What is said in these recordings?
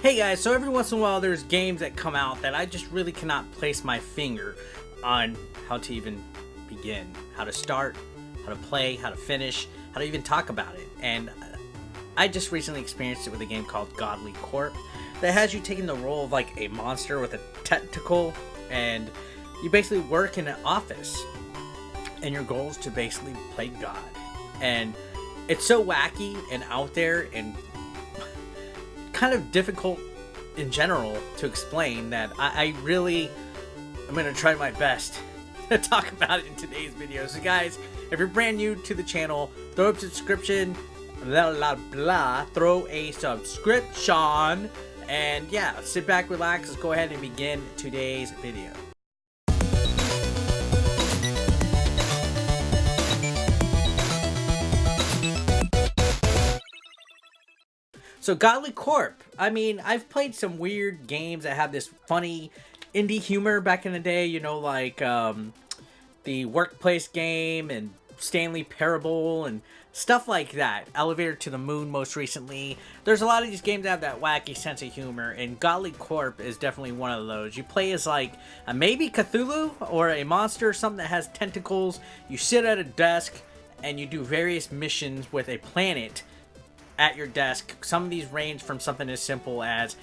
Hey guys, so every once in a while there's games that come out that I just really cannot place my finger on how to even begin, how to start, how to play, how to finish, how to even talk about it. And I just recently experienced it with a game called Godly Corp that has you taking the role of like a monster with a tentacle, and you basically work in an office and your goal is to basically play God. And it's so wacky and out there and kind of difficult in general to explain that I really am going to try my best to talk about it in today's video. So guys, if you're brand new to the channel, throw a subscription, blah blah blah, throw a subscription, and yeah, sit back, relax, let's go ahead and begin today's video. So Godly Corp, I mean, I've played some weird games that have this funny indie humor back in the day, you know, like the Workplace game and Stanley Parable and stuff like that. Elevator to the Moon most recently. There's a lot of these games that have that wacky sense of humor, and Godly Corp is definitely one of those. You play as like a maybe Cthulhu or a monster or something that has tentacles. You sit at a desk and you do various missions with a planet at your desk. Some of these range from something as simple as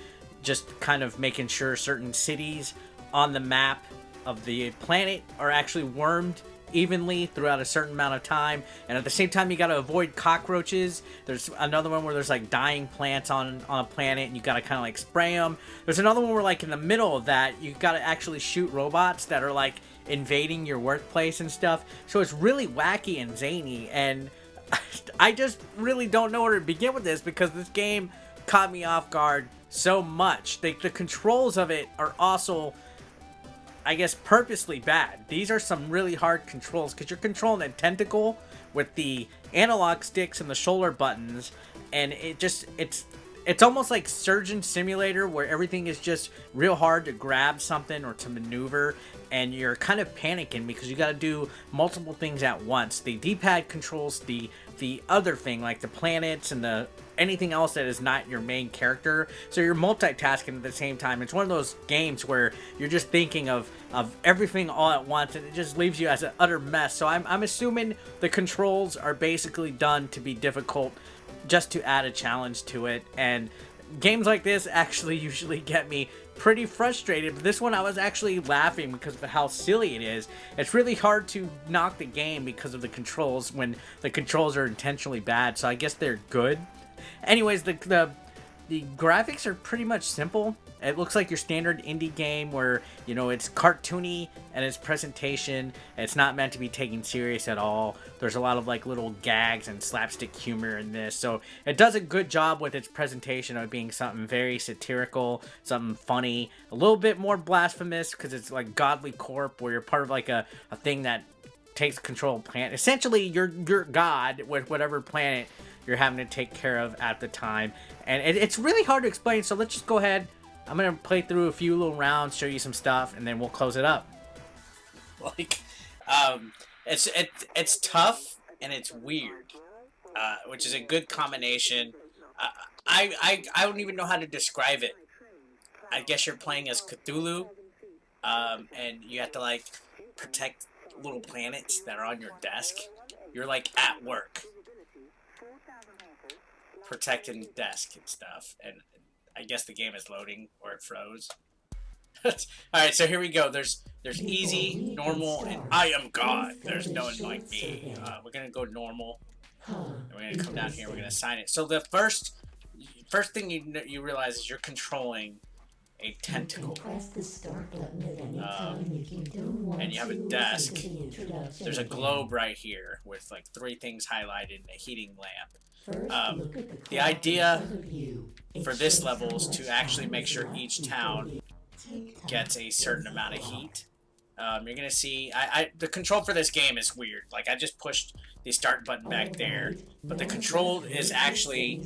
just kind of making sure certain cities on the map of the planet are actually wormed evenly throughout a certain amount of time, and at the same time you got to avoid cockroaches. There's another one where there's like dying plants on a planet and you got to kind of like spray them. There's another one where like in the middle of that you got to actually shoot robots that are like invading your workplace and stuff. So it's really wacky and zany, and I just really don't know where to begin with this because this game caught me off guard so much. The controls of it are also, I guess, purposely bad. These are some really hard controls because you're controlling a tentacle with the analog sticks and the shoulder buttons, and it's almost like Surgeon Simulator where everything is just real hard to grab something or to maneuver, and you're kind of panicking because you got to do multiple things at once. The D-pad controls the other thing, like the planets and anything else that is not your main character, so you're multitasking at the same time. It's one of those games where you're just thinking of everything all at once, and it just leaves you as an utter mess. So I'm assuming the controls are basically done to be difficult just to add a challenge to it, and games like this actually usually get me pretty frustrated, but this one I was actually laughing because of how silly it is. It's really hard to knock the game because of the controls when the controls are intentionally bad, so I guess they're good. Anyways, the graphics are pretty much simple. It looks like your standard indie game where, you know, it's cartoony and its presentation. It's not meant to be taken serious at all. There's a lot of like little gags and slapstick humor in this. So it does a good job with its presentation of being something very satirical, something funny, a little bit more blasphemous because it's like Godly Corp where you're part of like a thing that takes control of planet. Essentially, you're God with whatever planet you're having to take care of at the time. And it's really hard to explain, so let's just go ahead. I'm going to play through a few little rounds, show you some stuff, and then we'll close it up. Like, it's tough and it's weird, which is a good combination. I don't even know how to describe it. I guess you're playing as Cthulhu, and you have to, like, protect little planets that are on your desk. You're, like, at work, protecting the desk and stuff, and I guess the game is loading or it froze. Alright, so here we go. There's easy, normal, and I am God. There's no one like me. We're gonna go normal. And we're gonna come down here, we're gonna assign it. So the first thing you realize is you're controlling a tentacle. And you have a desk. There's a globe right here with like 3 things highlighted and a heating lamp. The idea for this level is to actually make sure each town gets a certain amount of heat. You're gonna see the control for this game is weird. Like, I just pushed the start button back there, but the control is actually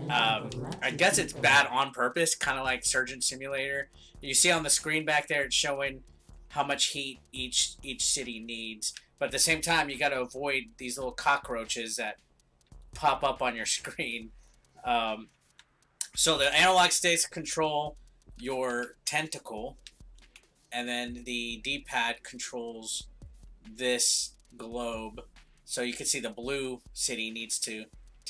I guess it's bad on purpose, kind of like Surgeon Simulator. You see on the screen back there, it's showing how much heat each city needs, but at the same time you got to avoid these little cockroaches that pop up on your screen. So the analog sticks control your tentacle, and then the D-pad controls this globe. So you can see the blue city needs to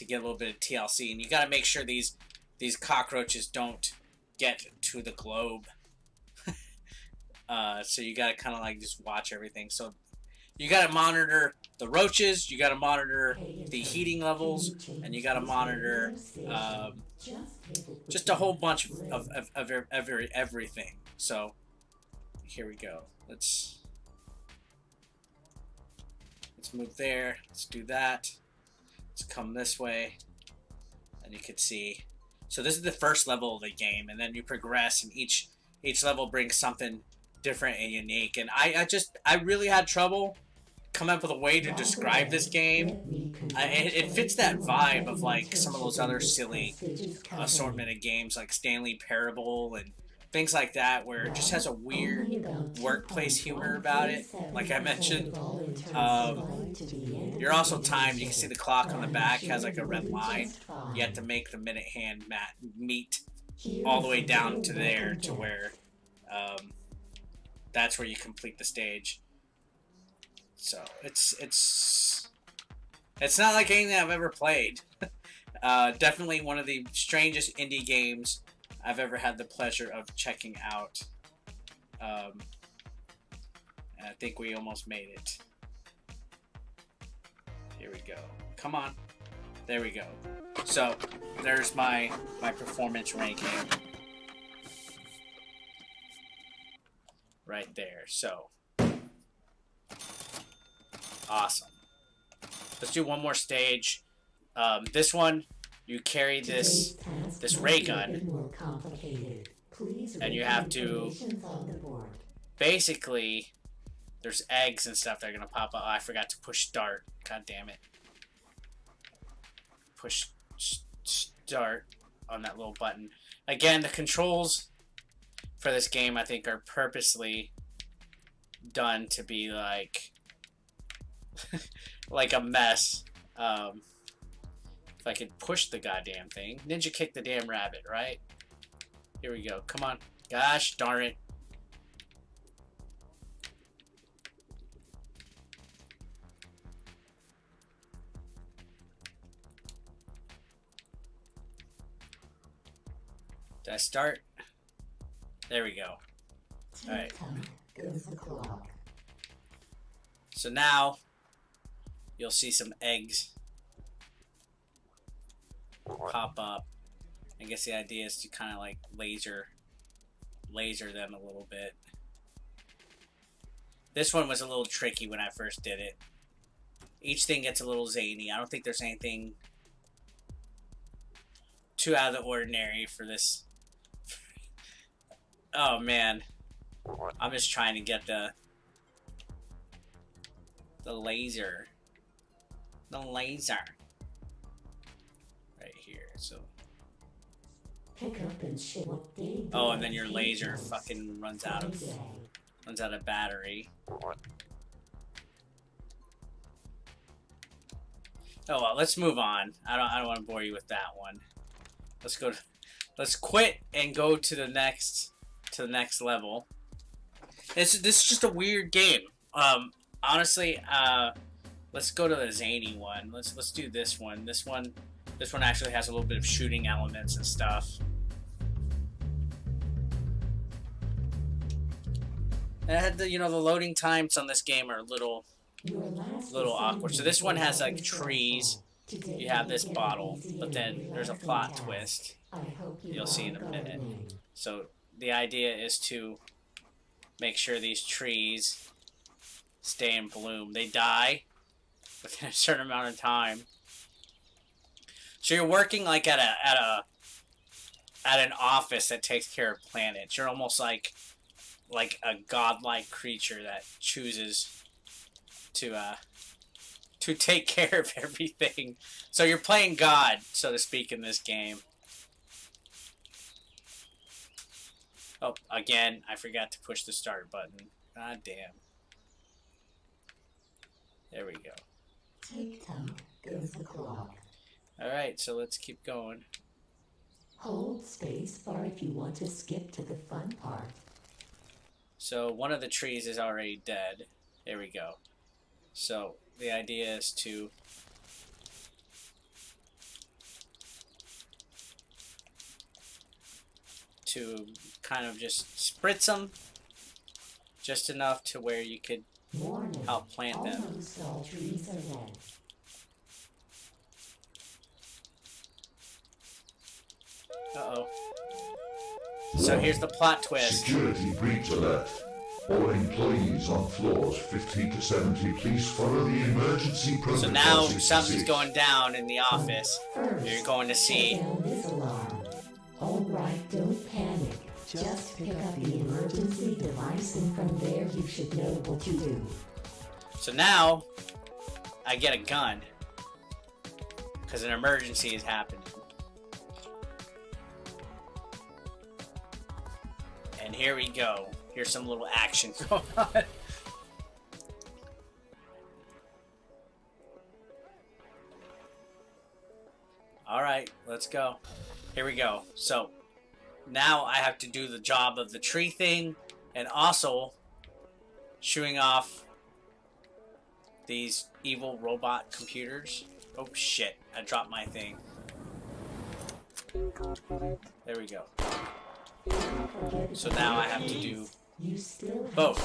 get a little bit of TLC, and you got to make sure these cockroaches don't get to the globe. So you got to kind of like just watch everything. So you got to monitor the roaches, you got to monitor the heating levels, and you got to monitor just a whole bunch of everything. So here we go. Let's move there. Let's do that. Let's come this way, and you can see. So this is the first level of the game, and then you progress, and each level brings something different and unique. And I really had trouble coming up with a way to describe this game. It fits that vibe of like some of those other silly assortment of games like Stanley Parable and things like that, where it just has a weird workplace humor about it. Like I mentioned, you're also timed. You can see the clock on the back has like a red line. You have to make the minute hand meet all the way down to there to where that's where you complete the stage. So it's not like anything I've ever played. Definitely one of the strangest indie games I've ever had the pleasure of checking out. And I think we almost made it. Here we go. Come on. There we go. So there's my performance ranking. Right there. So awesome. Let's do one more stage. This one, you carry this ray gun, and you have to basically. There's eggs and stuff that are gonna pop up. Oh, I forgot to push start. God damn it! Push start on that little button. Again, the controls for this game, I think, are purposely done to be like like a mess. If I could push the goddamn thing. Ninja kick the damn rabbit, right? Here we go. Come on. Gosh darn it. Did I start? There we go. Alright. So now you'll see some eggs pop up. I guess the idea is to kind of like laser them a little bit. This one was a little tricky when I first did it. Each thing gets a little zany. I don't think there's anything too out of the ordinary for this. Oh man, I'm just trying to get the laser. The laser. Right here, so. Oh, and then your laser fucking runs out of battery. Oh well, let's move on. I don't want to bore you with that one. Let's quit and go to the next level. This is just a weird game. Honestly, let's go to the zany one. Let's do this one. This one actually has a little bit of shooting elements and stuff. And it had the loading times on this game are a little awkward. So this one has like trees. You have this bottle, but then there's a plot twist. You'll see in a minute. So the idea is to make sure these trees stay in bloom. They die within a certain amount of time. So you're working like at an office that takes care of planets. You're almost like a godlike creature that chooses to take care of everything. So you're playing God, so to speak, in this game. Oh, again, I forgot to push the start button. God damn. There we go. Tick-tock goes the clock. Alright, so let's keep going. Hold space bar if you want to skip to the fun part. So one of the trees is already dead. There we go. So the idea is to kind of just spritz them just enough to where you could help plant them. Almost all trees are red. Uh-oh. So here's the plot twist. Security breach alert. All employees on floors 50 to 70, please follow the emergency protocols. So now something's going down in the office. You're going to see. Sound this alarm. All right, don't panic. Just pick up the emergency device and from there you should know what to do. So now I get a gun because an emergency is happening. And here we go. Here's some little action going on. Alright, let's go. Here we go. So, now I have to do the job of the tree thing and also shooing off these evil robot computers. Oh shit, I dropped my thing. There we go. So now I have to do both.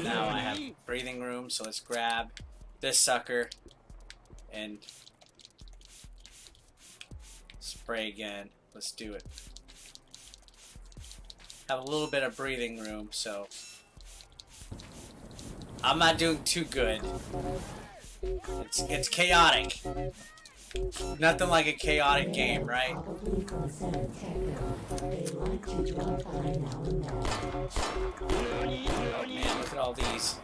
Now I have breathing room, so let's grab this sucker and spray again. Let's do it. Have a little bit of breathing room, so I'm not doing too good. It's chaotic. Nothing like a chaotic game, right? Oh man, look at all these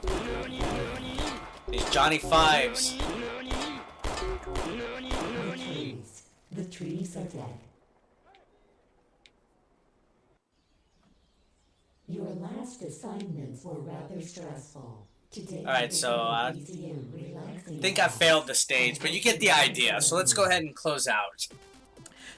Johnny Fives. The trees are dead. Your last assignments were rather stressful. Alright, so I think I failed the stage, but you get the idea. So let's go ahead and close out.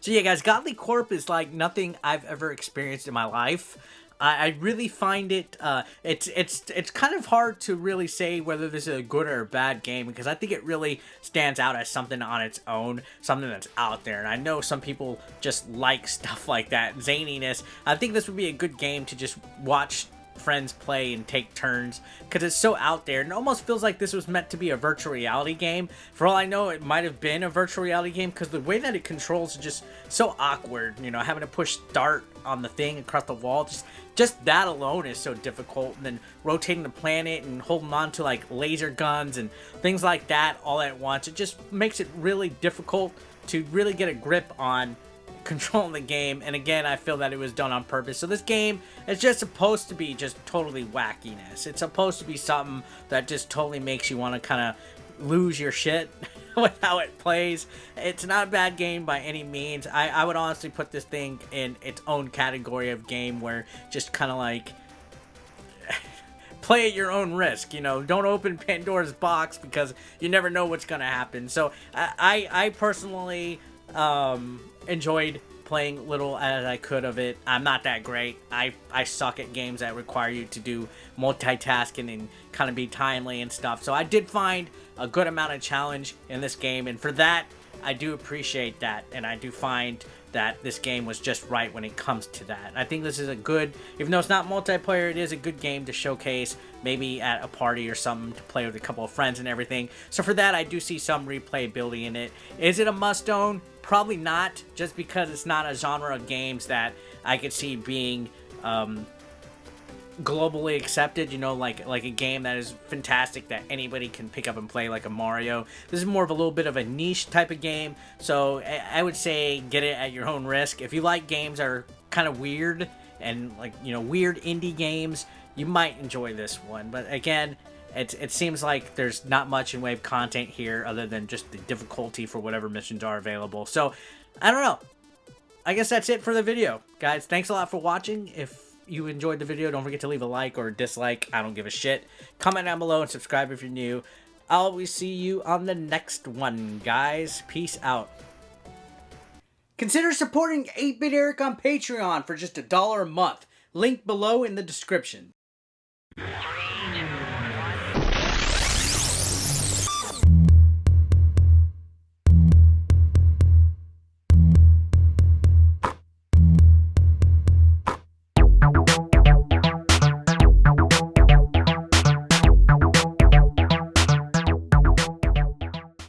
So yeah, guys, Godly Corp is like nothing I've ever experienced in my life. I really find it, it's kind of hard to really say whether this is a good or a bad game, because I think it really stands out as something on its own, something that's out there. And I know some people just like stuff like that, zaniness. I think this would be a good game to just watch friends play and take turns, because it's so out there, and it almost feels like this was meant to be a virtual reality game. For all I know, it might have been a virtual reality game, because the way that it controls is just so awkward. You know, having to push start on the thing across the wall, just that alone is so difficult. And then rotating the planet and holding on to like laser guns and things like that all at once, it just makes it really difficult to really get a grip on controlling the game. And again, I feel that it was done on purpose. So this game is just supposed to be just totally wackiness. It's supposed to be something that just totally makes you want to kind of lose your shit with how it plays. It's not a bad game by any means. I would honestly put this thing in its own category of game where just kind of like play at your own risk. You know, don't open Pandora's box, because you never know what's gonna happen. So I personally enjoyed playing little as I could of it. I'm not that great. I suck at games that require you to do multitasking and kind of be timely and stuff. So I did find a good amount of challenge in this game, and for that, I do appreciate that. And I do find that this game was just right when it comes to that. I think this is a good, even though it's not multiplayer, it is a good game to showcase maybe at a party or something, to play with a couple of friends and everything. So for that, I do see some replayability in it. Is it a must-own? Probably not, just because it's not a genre of games that I could see being globally accepted, you know, like a game that is fantastic that anybody can pick up and play, like a Mario. This is more of a little bit of a niche type of game, so I would say get it at your own risk. If you like games that are kind of weird and like, you know, weird indie games, you might enjoy this one. But again, it seems like there's not much in way of content here other than just the difficulty for whatever missions are available. So I don't know. I guess that's it for the video, guys. Thanks a lot for watching. If you enjoyed the video, don't forget to leave a like or a dislike. I don't give a shit. Comment down below and subscribe if you're new. I'll see you on the next one, guys. Peace out. Consider supporting 8-Bit Eric on Patreon for just $1 a month. Link below in the description.